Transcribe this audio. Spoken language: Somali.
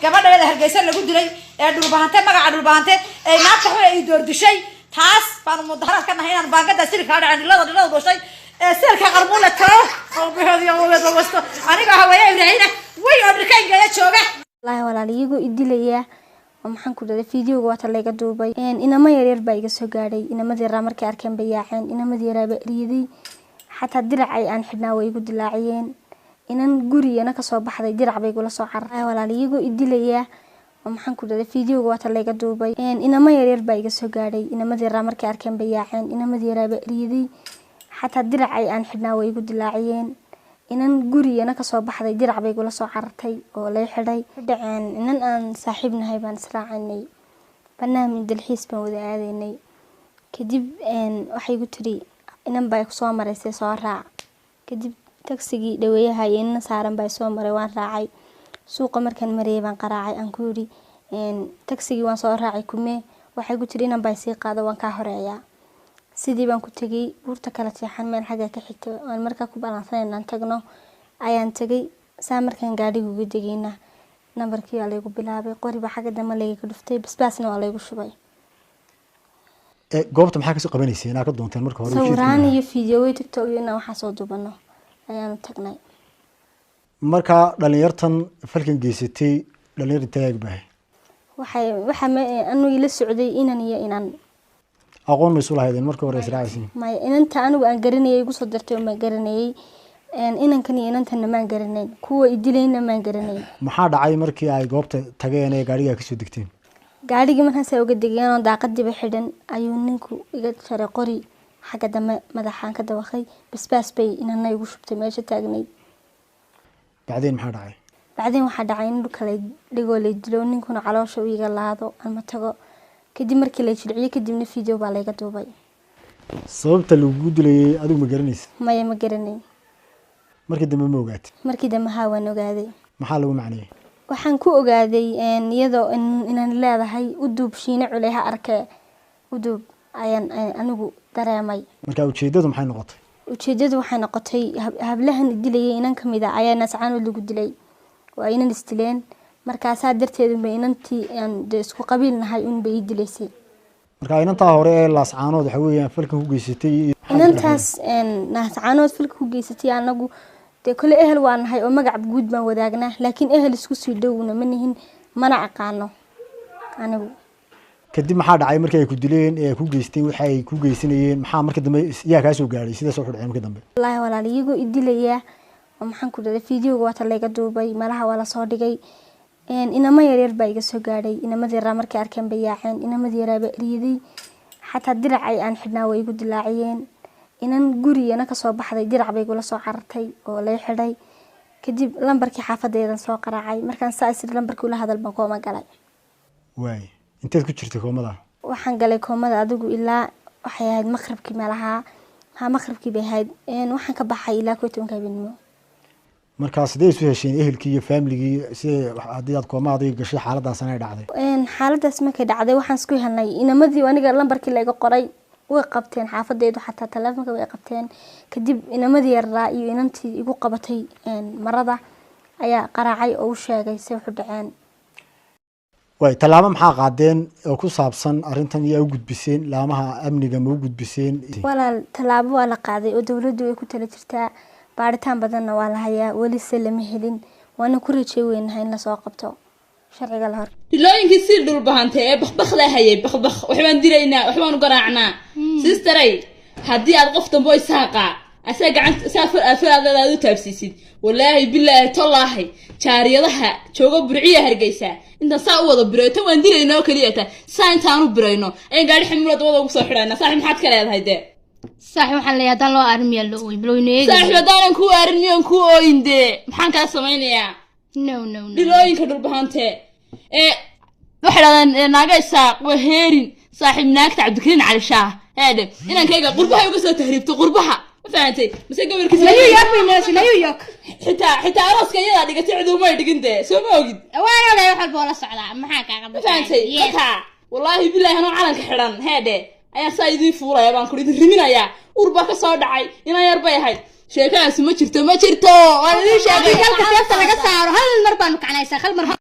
gabadheeda hargeysa lagu dilay ee dhulbaahantay magaca dhulbaahantay ee naagta xun ay door dishay taas baan mudaharaad ka nahay inaan baangada sirka dhacay dhilada dhashay ee sirka qarmuule taro oo bixiyay wada wasto aniga hawaya ibraahina way Amerikaanka jooga wallahi walaalihiigu idilaya waxaan ku dhaday fiidiyowga wata laga duubay inama yaryar baa iga soo gaadhay inamadii yar markay arkeen bayaaceen inamadii yar baa riiday xataa dirac ay aan xidhnaa way igu dilaaciyeen inan guriyana ka soo baxday dirac bay gula soo carray walaalihiigu idilaya waxaan ku dhaday fiidiyowga wata laga duubay inama yaryar baa iga soo gaadhay inamadii yar markay arkeen bayaaceen inamadii yar baa riiday xataa dirac ay aan xidhnaa way igu dilaaciyeen inan guriyana ka soo baxday dirac bay gula soo cartay oo lay xidhay dhaceen inan aan saaxiibnahay baan israacanay barnaamij dalxiis baan wada aadaynay kadib waxay igu tiri inan baa ku soo mareysay soo raac kadib taxigii dhaweeyaha inan saaran baa soo maray waan raacay suuqa markaan marayay baan qaraacay aan ku yiri taxigii waan soo raacay kume waxay igu tiri inan baa sii qaado waan ka horeeyaa sidii baan ku tagay buurta kala jeexan meel xagga ka xigto aan markaa ku balansanayna tagno ayaan tagay saa markaan gaadhiga uga degayna nambarkii waa laygu bilaabay qoriba xagga dambe layga dhuftay basbaasna waa laygu shubay goobta maxaa ka soo qabanaysay inaa ka doonteen marka hore sawiraan iyo fiidiyowyo TikTok iyo waxa soo duubano ayaan tagnay marka dhalinyartan falkan geysatay dhalinyarta taag baahay waxa anu ila socday inaan aqoon ma isulahaydeen markii hore israacayeen ma inanta anigu aan garanayay igu soo dartay oo ma garanayay inankan iyo inantan ma garanay kuwa idilayna ma garanay maxaa dhacay markii ay goobta tageen ee gaariga ka soo degteen gaariga markaan soo uga degeen oo daaqadiiba xidhan ayuu ninku iga jaray qori xagga dambe madaxaan ka dawaqay basbaas bay inanay ugu shubtay meesha taagnay bacdeen maxaa dhacay bacdeen waxa dhacay in kale dhigoo la dilo ninkuna caloosha uu iga laado ama tago kadib markii la jilciyo kadibna fiidiyow baa laga duubay sababta lagu dilayay adigu ma garanaysid ma garanay markii dambe ma ogaatay markii dambe waan ogaaday maxaa lagu macneeyay waxaan ku ogaaday iyadoo inaan leedahay u duub shiina culeha arkay u duub ayaan anigu dareemay marka ujeedadu maxay noqotay ujeedadu waxay noqotay hablahan dilayay inan kamid ah ayaa nascaan lagu dilay waa inan istileen markaas darteedu bay inantii aan isku qabiilnahay un bay dilaysay marka inanta hore ee laascaanood waxa weeyaan falkan ku geysatay inantaas laascaanood falkan ku geysatay anagu de kale ehel waan nahay oo magac guud baan wadaagnaa laakiin ehel isku sii dhowna manihin mana aqaano anigu kadib maxaa dhacay markii ay ku dileen ee ku geysteen waxa ay ku geysanayeen maxaa markii dambe yaa ka soo gaaray sida soo xidhay markii dambe wallahi walaalihiigu idilaya waxaan ku dhaday fiidiyowga wata laga duubay malaha wala soo dhigay inama yaryar baa iga soo gaadhay inamadii yar markay arkeen bayaaceen inamadii yar baa riiday xataa dirac ay aan xidhnaa way igu dilaaciyeen inan guriyana ka soo baxday dirac bay gula soo cartay oo lay xidhay kadib lambarkii xaafadeedan soo qaraacay markaan saasir lambarkii la hadal baan kooma galay way inteed ku jirtay koomada waxaan galay koomada adigu ilaa waxay ahayd maqribkii malaha maqribkii bay ahayd waxaan ka baxay ilaa 12 habeenimo marka sidee isu hesheen ehelkii iyo family-gii si hadii aad koomaaday gashay xaaladaas ay dhacday xaaladaas markay dhacday waxaan isku helnay inamadii aniga lambarkii la iga qoray way qabteen xaafadeedu xataa telefoonka way qabteen kadib inamadii yaraa iyo inantii igu qabatay marada ayaa qaraacay oo u sheegay si wax u dhaceen way talaabo maxaa qaadeen oo ku saabsan arintan iyo u gudbiseen laamaha amniga ma u gudbiseen walaal talaabo waa la qaaday oo dawladdu ay ku tala jirtaa baaritaan badanna waa la hayaa wali se lama helin waana ku rajay weynahay in la soo qabto sharciga la hor dilooyinkii si dhulbahantay ee bakbakda hayay bakbak waxbaan dilaynaa waxbaan u garaacnaa sisteray haddii aad qof dambe oo isaaqa asaa gacanta saafaraada u taabsiisid wallaahi billaahi tallaahi jaariyadaha jooga burciya hargeysa inta saa u wada birayto waan dilaynaa kaliya ta saa intaan u birayno ay gaari ximilad wada ugu soo xidhayna saaxiib maxaad ka leedahay de صح waxaan leeyahay dan loo armiyo loo bilowneeyay صح hadaan ku armiyo ku ooyinde maxaan ka sameeynaa no dilooyinka dhulbahante waxaan naagaysa waheerin saaxiib naagta Cabdikariin Cali Shaah هذا إنا كيجا قربها يقصد تهريبته قربها ما فهمتي بس يقبل كذا لا يوك بالناس لا يوك حتى راسك يلا دقة تعدو ما يدق أنت سو ما وجد وانا لا يحب ولا صعدة ما حكى ما فهمتي والله بالله أنا على كحران هذا أنا سايدين فورا يا بانكوري الرمينا يا قربك صار دعي إنا يربي هاي شيء كان اسمه ما شرته أنا ليش أبي كلك سياسة لقى صار هل المربى مكعنايسة خل مرة